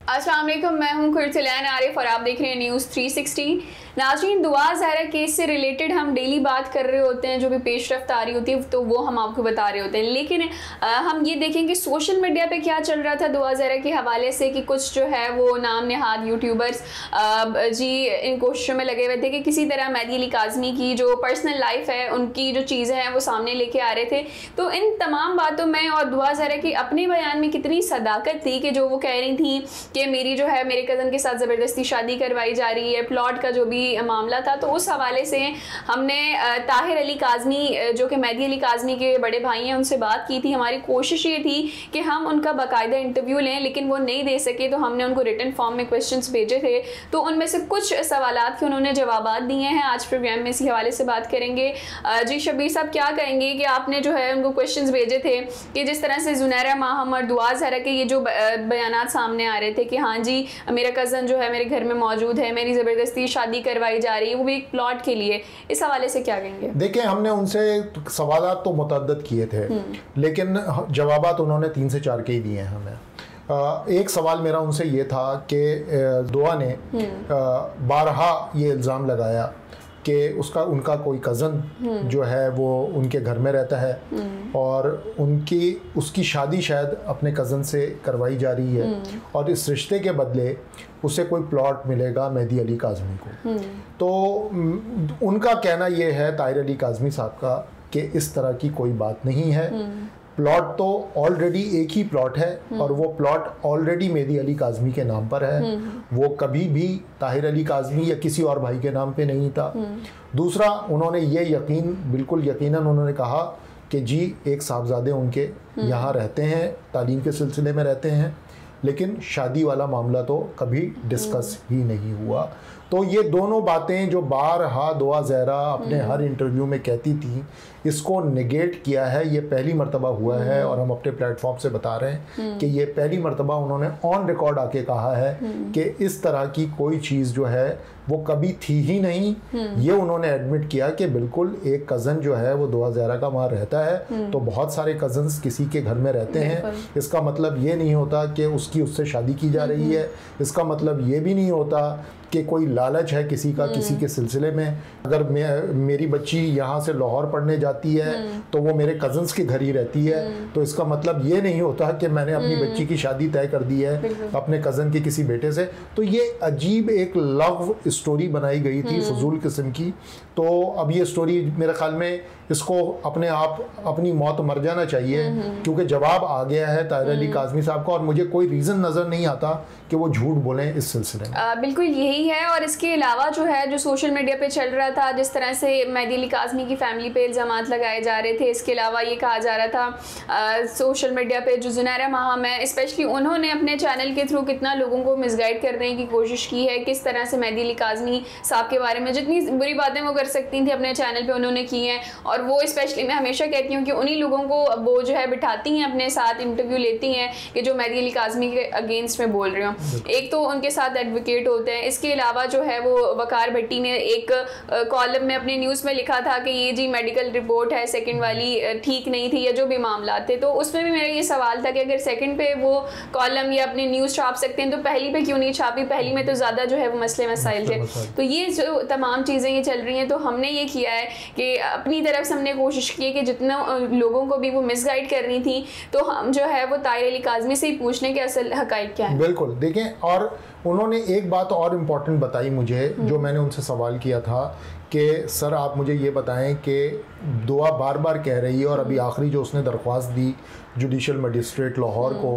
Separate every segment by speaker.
Speaker 1: अस्सलाम वालेकुम, मैं हूं खुर्सलान आरिफ और आप देख रहे हैं न्यूज़ 360। नाज़रीन, दुआ ज़हरा केस से रिलेटेड हम डेली बात कर रहे होते हैं, जो भी पेशरफ्त आ रही होती है तो वो हम आपको बता रहे होते हैं, लेकिन हम ये देखें कि सोशल मीडिया पे क्या चल रहा था दुआ ज़हरा के हवाले से कि कुछ जो है वो नाम नहाद यूट्यूबर्स जी इन कोशिशों में लगे हुए थे कि किसी तरह मेहदी अली काज़मी की जो पर्सनल लाइफ है, उनकी जो चीज़ें हैं वो सामने लेके आ रहे थे। तो इन तमाम बातों में और दुआ ज़हरा की अपने बयान में कितनी सदाकत थी कि जो वो कह रही थी कि मेरी जो है मेरे कज़न के साथ ज़बरदस्ती शादी करवाई जा रही है, प्लॉट का जो भी मामला था। तो उस हवाले से हमने ताहिर अली काज़मी जो कि मेहदी अली काज़मी के बड़े भाई हैं उनसे बात की थी। हमारी कोशिश ये थी कि हम उनका बाकायदा इंटरव्यू लें, लेकिन वो नहीं दे सके, तो हमने उनको रिटन फॉर्म में क्वेश्चंस भेजे थे। तो उनमें से कुछ सवालात के उन्होंने जवाबात दिए हैं। आज प्रोग्राम में इसी हवाले से बात करेंगे। जी शबीर साहब, क्या कहेंगे कि आपने जो है उनको क्वेश्चंस भेजे थे कि जिस तरह से ज़ुनैरा माहम और दुआ ज़हरा के ये जो बयानात सामने आ रहे थे कि हाँ जी मेरा कज़न जो है मेरे घर में मौजूद है, मेरी ज़बरदस्ती शादी करवाई जा रही है, वो भी एक प्लॉट के लिए, इस हवाले से क्या कहेंगे?
Speaker 2: देखिए, हमने उनसे सवालात तो मुतअद्दिद किए थे, लेकिन जवाबात उन्होंने 3 से 4 के ही दिए हैं हमें। एक सवाल मेरा उनसे ये था कि दुआ ने बारहा ये इल्ज़ाम लगाया कि उनका कोई कज़न जो है वो उनके घर में रहता है और उसकी शादी शायद अपने कज़न से करवाई जा रही है और इस रिश्ते के बदले उसे कोई प्लॉट मिलेगा मेहदी अली काज़मी को। तो उनका कहना ये है, ताहिर अली काज़मी साहब का, कि इस तरह की कोई बात नहीं है। प्लॉट तो ऑलरेडी एक ही प्लॉट है और वो प्लॉट ऑलरेडी मेहदी अली काज़मी के नाम पर है। वो कभी भी ताहिर अली काज़मी या किसी और भाई के नाम पे नहीं था। दूसरा, उन्होंने ये बिल्कुल यकीनन उन्होंने कहा कि जी एक साहबजादे उनके यहाँ रहते हैं, तालीम के सिलसिले में रहते हैं, लेकिन शादी वाला मामला तो कभी डिस्कस ही नहीं हुआ। तो ये दोनों बातें जो बारहा दुआ ज़हरा अपने हर इंटरव्यू में कहती थी, इसको नेगेट किया है। ये पहली मर्तबा हुआ है और हम अपने प्लेटफॉर्म से बता रहे हैं कि ये पहली मर्तबा उन्होंने ऑन रिकॉर्ड आके कहा है कि इस तरह की कोई चीज़ जो है वो कभी थी ही नहीं। ये उन्होंने एडमिट किया कि बिल्कुल एक कज़न जो है वो दुआ ज़हरा का वहाँ रहता है, तो बहुत सारे कज़न्स किसी के घर में रहते हैं। इसका मतलब ये नहीं होता कि उससे शादी की जा रही है। इसका मतलब ये भी नहीं होता कि कोई लालच है किसी का किसी के सिलसिले में। अगर मेरी बच्ची यहाँ से लाहौर पढ़ने जाती है तो वो मेरे कज़न्स के घर ही रहती है, तो इसका मतलब ये नहीं होता कि मैंने अपनी बच्ची की शादी तय कर दी है अपने कज़न के किसी बेटे से। तो ये अजीब एक लव स्टोरी बनाई गई थी, फजूल किस्म की। तो अब ये स्टोरी मेरे ख्याल में इसको अपने आप अपनी मौत मर जाना चाहिए, क्योंकि जवाब आ गया है ताहिर अली काज़मी साहब का और मुझे कोई रीज़न नज़र नहीं आता कि वो झूठ बोलें इस सिलसिले में।
Speaker 1: बिल्कुल यही है। और इसके अलावा जो है जो सोशल मीडिया पे चल रहा था, जिस तरह से मेहदी अली काज़मी की फैमिली पे इल्ज़ामात लगाए जा रहे थे, इसके अलावा ये कहा जा रहा था सोशल मीडिया पे जो ज़ुनैरा माहम है स्पेशली, उन्होंने अपने चैनल के थ्रू कितना लोगों को मिसगाइड करने की कोशिश की है, किस तरह से मेहदी अली काज़मी साहब के बारे में जितनी बुरी बातें वो कर सकती थी अपने चैनल पे उन्होंने की हैं। और वो स्पेशली मैं हमेशा कहती हूँ कि उन्हीं लोगों को वो जो है बिठाती हैं अपने साथ, इंटरव्यू लेती हैं कि जो मेहदी अली काज़मी के अगेंस्ट में बोल रहे हो। एक तो उनके साथ एडवोकेट होते हैं, इसके अलावा जो है वो वकार भट्टी ने एक कॉलम में अपने न्यूज़ में लिखा था कि ये जी मेडिकल रिपोर्ट है सेकंड वाली ठीक नहीं थी या जो भी मामला थे। तो उसमें भी मेरा ये सवाल था कि अगर सेकंड पे वो कॉलम या अपनी न्यूज़ छाप सकते हैं तो पहली पे क्यों नहीं छापी? पहली में तो ज़्यादा जो है वो मसले मसाइल थे। तो ये जो तमाम चीज़ें ये चल रही हैं, तो हमने ये किया है कि अपनी तरफ से हमने कोशिश की है कि जितना लोगों को भी वो मिसगाइड करनी थी, तो हम जो है वो ताहिर अली काज़मी से ही पूछने के असल हक़ाइक़ क्या है।
Speaker 2: बिल्कुल, देखें, और उन्होंने एक बात और इम्पॉर्टेंट बताई मुझे, जो मैंने उनसे सवाल किया था कि सर आप मुझे ये बताएं कि दुआ बार बार कह रही है और अभी आखिरी जो उसने दरख्वास्त दी जुडिशल मजिस्ट्रेट लाहौर को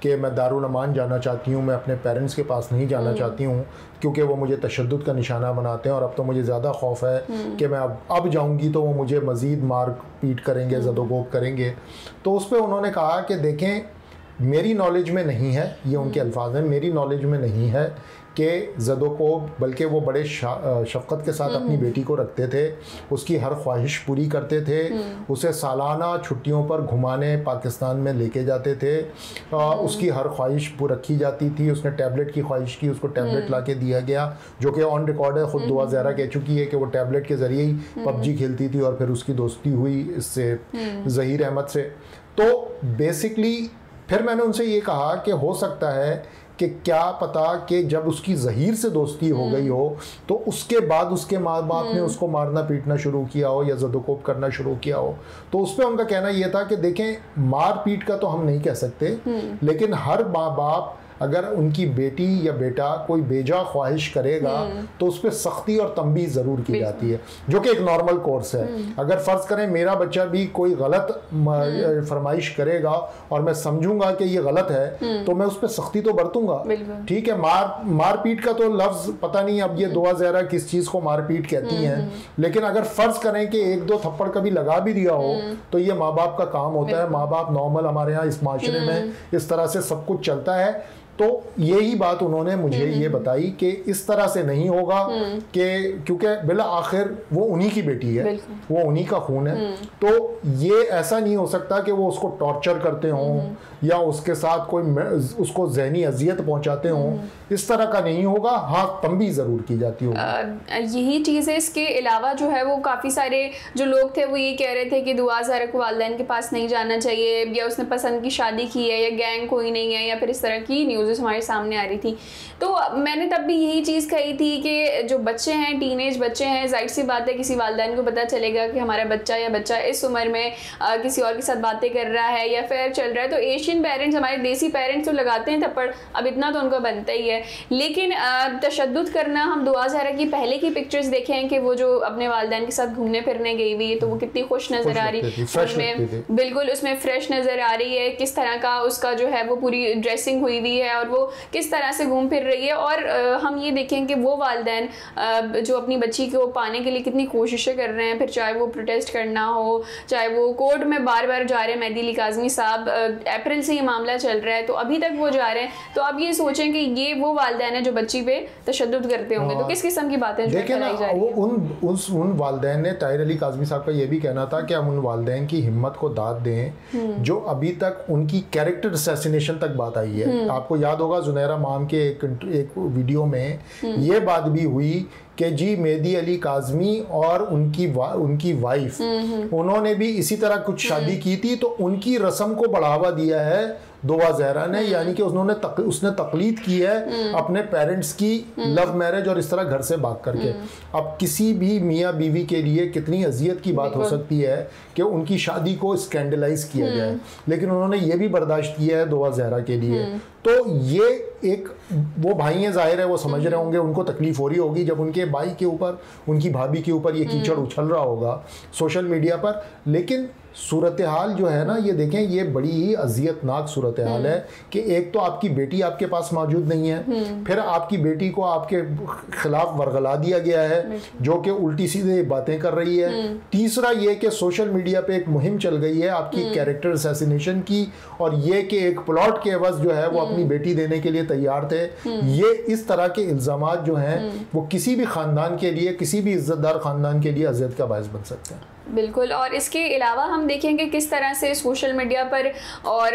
Speaker 2: कि मैं दारुल अमान जाना चाहती हूँ, मैं अपने पेरेंट्स के पास नहीं जाना चाहती हूँ क्योंकि वो मुझे तशद्दुद का निशाना बनाते हैं और अब तो मुझे ज़्यादा खौफ है कि मैं अब जाऊँगी तो वो मुझे मज़ीद मार पीट करेंगे, ज़दोगोब करेंगे। तो उस पर उन्होंने कहा कि देखें, मेरी नॉलेज में नहीं है, ये उनके अल्फाज हैं, मेरी नॉलेज में नहीं है कि ज़दों को, बल्कि वो बड़े शफ़क़त के साथ अपनी बेटी को रखते थे, उसकी हर ख्वाहिश पूरी करते थे, उसे सालाना छुट्टियों पर घुमाने पाकिस्तान में लेके जाते थे, उसकी हर ख्वाहिश पूरी रखी जाती थी। उसने टैबलेट की ख्वाहिश की, उसको टैबलेट ला के दिया गया, जो कि ऑन रिकॉर्ड है, ख़ुद दुआ ज़हरा कह चुकी है कि वो टैबलेट के ज़रिए ही पबजी खेलती थी और फिर उसकी दोस्ती हुई इससे ज़हीर अहमद से। तो बेसिकली फिर मैंने उनसे ये कहा कि हो सकता है कि क्या पता कि जब उसकी ज़हीर से दोस्ती हो गई हो तो उसके बाद उसके माँ बाप ने उसको मारना पीटना शुरू किया हो या ज़दोकोब करना शुरू किया हो। तो उस पर उनका कहना यह था कि देखें, मार पीट का तो हम नहीं कह सकते, लेकिन हर माँ बाप अगर उनकी बेटी या बेटा कोई बेजा ख्वाहिश करेगा तो उस पर सख्ती और तंबीह ज़रूर की जाती है, जो कि एक नॉर्मल कोर्स है। अगर फ़र्ज़ करें मेरा बच्चा भी कोई गलत फरमाइश करेगा और मैं समझूंगा कि ये गलत है तो मैं उस पर सख्ती तो बरतूंगा, ठीक है। मार पीट का तो लफ्ज़ पता नहीं अब ये दुआ ज़हरा किस चीज़ को मार पीट कहती हैं, लेकिन अगर फ़र्ज़ करें कि एक दो थप्पड़ कभी लगा भी दिया हो तो ये माँ बाप का काम होता है। माँ बाप नॉर्मल हमारे यहाँ इस माशरे में इस तरह से सब कुछ चलता है। तो यही बात उन्होंने मुझे ये बताई कि इस तरह से नहीं होगा कि क्योंकि बिला आखिर वो उन्हीं की बेटी है, वो उन्हीं का खून है, तो ये ऐसा नहीं हो सकता कि वो उसको टॉर्चर करते हों या उसके साथ कोई उसको ज़हनी अजियत पहुंचाते हों, इस तरह का नहीं होगा। हाँ, तंबीह ज़रूर की जाती होगी।
Speaker 1: यही चीज़ है। इसके अलावा जो है वो काफ़ी सारे जो लोग थे वो ये कह रहे थे कि दुआ ज़हरा को वालिदैन के पास नहीं जाना चाहिए, या उसने पसंद की शादी की है, या गैंग कोई नहीं है, या फिर इस तरह की न्यूज़ हमारे सामने आ रही थी। तो मैंने तब भी यही चीज़ कही थी कि जो बच्चे हैं, टीनेज बच्चे हैं, जाहिर सी बात है किसी वालिदैन को पता चलेगा कि हमारा बच्चा या बच्चा इस उम्र में किसी और के साथ बातें कर रहा है या फिर चल रहा है। तो एशियन पेरेंट्स, हमारे देसी पेरेंट्स तो लगाते हैं थप्पड़, अब इतना तो उनको बनता ही है, लेकिन तशद्दुद करना, हम दुआ ज़हरा की पहले की पिक्चर्स देखे हैं कि वो जो अपने वालिदैन के साथ घूमने फिरने गई हुई है तो वो कितनी खुश नज़र आ रही, उसमें बिल्कुल उसमें फ्रेश नज़र आ रही है, किस तरह का उसका जो है वो पूरी ड्रेसिंग हुई हुई है और वो किस तरह से घूम फिर रही है। और हम ये देखें कि वो वालिदैन जो अपनी बच्ची को पाने के लिए कितनी कोशिशें कर रहे हैं, फिर चाहे वो प्रोटेस्ट करना हो, चाहे वो कोर्ट में बार बार जा रहे हैं। मेहदी अली काज़मी साहब, अप्रैल से ये मामला चल रहा है तो अभी तक वो जा रहे हैं। तो अब ये सोचें कि ये वो वालिदैन है जो बच्ची पे तशद्दुद करते होंगे, तो किस किस्म की बातें जो फैलाई जा रही हैं।
Speaker 2: उन वालिदैन ने, ताहिर अली काज़मी साहब का ये भी कहना था कि हम उन वालिदैन की हिम्मत को दाद दें जो अभी तक उनकी कैरेक्टर असैसिनेशन तक बात आई है। आपको याद होगा ज़ुनैरा माम के एक वीडियो में ये बात भी हुई कि जी मेहदी अली काज़मी और उनकी वाइफ, उन्होंने भी इसी तरह कुछ शादी की थी, तो उनकी रस्म को बढ़ावा दिया है दुआ ज़हरा ने, यानी कि उसने तकलीद की है अपने पेरेंट्स की लव मैरिज और इस तरह घर से भाग करके। अब किसी भी मियाँ बीवी के लिए कितनी अजियत की बात हो सकती है कि उनकी शादी को स्कैंडलाइज किया जाए, लेकिन उन्होंने ये भी बर्दाश्त किया है दुआ ज़हरा के लिए। तो ये एक, वो भाई हैं, जाहिर है वो समझ रहे होंगे, उनको तकलीफ हो रही होगी जब उनके भाई के ऊपर, उनकी भाभी के ऊपर ये कीचड़ उछल रहा होगा सोशल मीडिया पर। लेकिन सूरत हाल जो है ना, ये देखें, ये बड़ी ही अजियतनाक सूरत हाल है कि एक तो आपकी बेटी आपके पास मौजूद नहीं है, फिर आपकी बेटी को आपके खिलाफ वरगला दिया गया है जो कि उल्टी सीधे बातें कर रही है। तीसरा ये कि सोशल मीडिया पे एक मुहिम चल गई है आपकी कैरेक्टर असैसिनेशन की, और ये कि एक प्लॉट के एवज जो है वो अपनी बेटी देने के लिए तैयार थे। ये इस तरह के इल्ज़ामात जो हैं वो किसी भी ख़ानदान के लिए, किसी भी इज़्ज़तदार ख़ानदान के लिए अज़ियत का बायस बन सकते हैं।
Speaker 1: बिल्कुल। और इसके अलावा हम देखेंगे किस तरह से सोशल मीडिया पर, और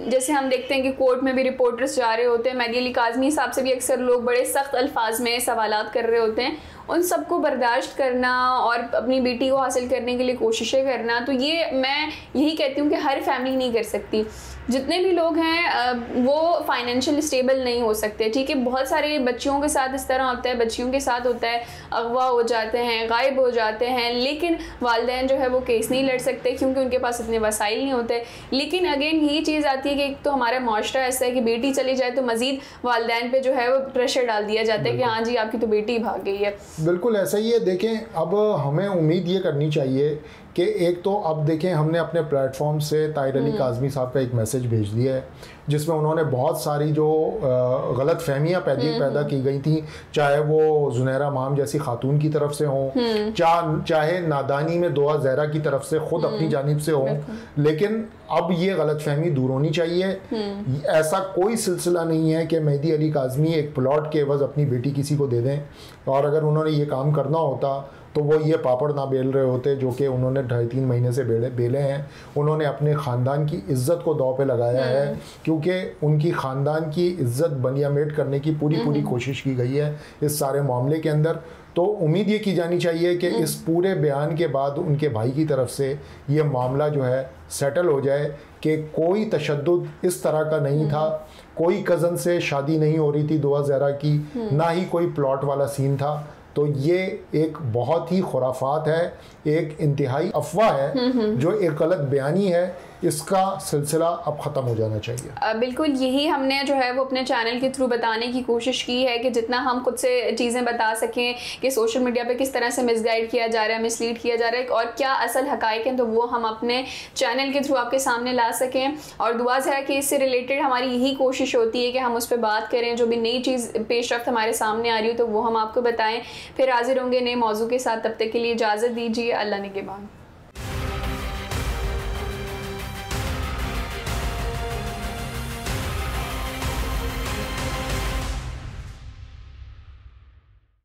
Speaker 1: जैसे हम देखते हैं कि कोर्ट में भी रिपोर्टर्स जा रहे होते हैं, मेहदी अली काज़मी साहब से भी अक्सर लोग बड़े सख्त अल्फाज में सवालात कर रहे होते हैं, उन सबको बर्दाश्त करना और अपनी बेटी को हासिल करने के लिए कोशिशें करना, तो ये मैं यही कहती हूँ कि हर फैमिली नहीं कर सकती। जितने भी लोग हैं वो फाइनेंशियल स्टेबल नहीं हो सकते, ठीक है। बहुत सारे बच्चियों के साथ इस तरह होता है, बच्चियों के साथ होता है, अगवा हो जाते हैं, गायब हो जाते हैं, लेकिन वालिदैन जो है वो केस नहीं लड़ सकते क्योंकि उनके पास इतने वसाइल नहीं होते। लेकिन अगेन यही चीज़ आती है कि एक तो हमारा माशरा ऐसा है कि बेटी चली जाए तो मज़ीद वालिदैन पे जो है वो प्रेशर डाल दिया जाता है कि हाँ जी आपकी तो बेटी भाग गई है।
Speaker 2: बिल्कुल ऐसा ही है। देखें, अब हमें उम्मीद ये करनी चाहिए कि एक तो अब देखें, हमने अपने प्लेटफॉर्म से ताहिर अली काज़मी साहब का एक मैसेज भेज दिया है जिसमें उन्होंने बहुत सारी जो गलत फहमियाँ पैदा की गई थी, चाहे वो ज़ुनैरा माम जैसी खातून की तरफ से हों, चाहे नादानी में दुआ ज़हरा की तरफ से खुद अपनी जानिब से हों, लेकिन अब ये गलत फहमी दूर होनी चाहिए। ऐसा कोई सिलसिला नहीं है कि मेहदी अली काज़मी एक प्लॉट के एवज़ अपनी बेटी किसी को दे दें, और अगर उन्होंने ये काम करना होता तो वो ये पापड़ ना बेल रहे होते जो कि उन्होंने 2.5-3 महीने से बेले हैं। उन्होंने अपने ख़ानदान की इज़्ज़त को दांव पे लगाया है, क्योंकि उनकी ख़ानदान की इज़्ज़त बनियामेट करने की पूरी कोशिश की गई है इस सारे मामले के अंदर। तो उम्मीद ये की जानी चाहिए कि इस पूरे बयान के बाद उनके भाई की तरफ से ये मामला जो है सेटल हो जाए कि कोई तशद्दुद इस तरह का नहीं था, कोई कज़न से शादी नहीं हो रही थी दुआ ज़हरा की, ना ही कोई प्लॉट वाला सीन था। तो ये एक बहुत ही खुराफात है, एक इंतहाई अफवाह है, जो एक गलत बयानी है। इसका सिलसिला अब ख़त्म हो जाना चाहिए।
Speaker 1: बिल्कुल यही हमने जो है वो अपने चैनल के थ्रू बताने की कोशिश की है कि जितना हम खुद से चीज़ें बता सकें कि सोशल मीडिया पे किस तरह से मिसगाइड किया जा रहा है, मिसलीड किया जा रहा है और क्या असल हकाइक हैं, तो वो हम अपने चैनल के थ्रू आपके सामने ला सकें। और दुआ ज़हरा केस से रिलेटेड हमारी यही कोशिश होती है कि हम उस पर बात करें, जो भी नई चीज़ पेशरफ्त हमारे सामने आ रही हो तो वो हम आपको बताएँ। फिर हाजिर होंगे नए मौजू के साथ, तब तक के लिए इजाज़त दीजिए। अल्लाह निगहबान।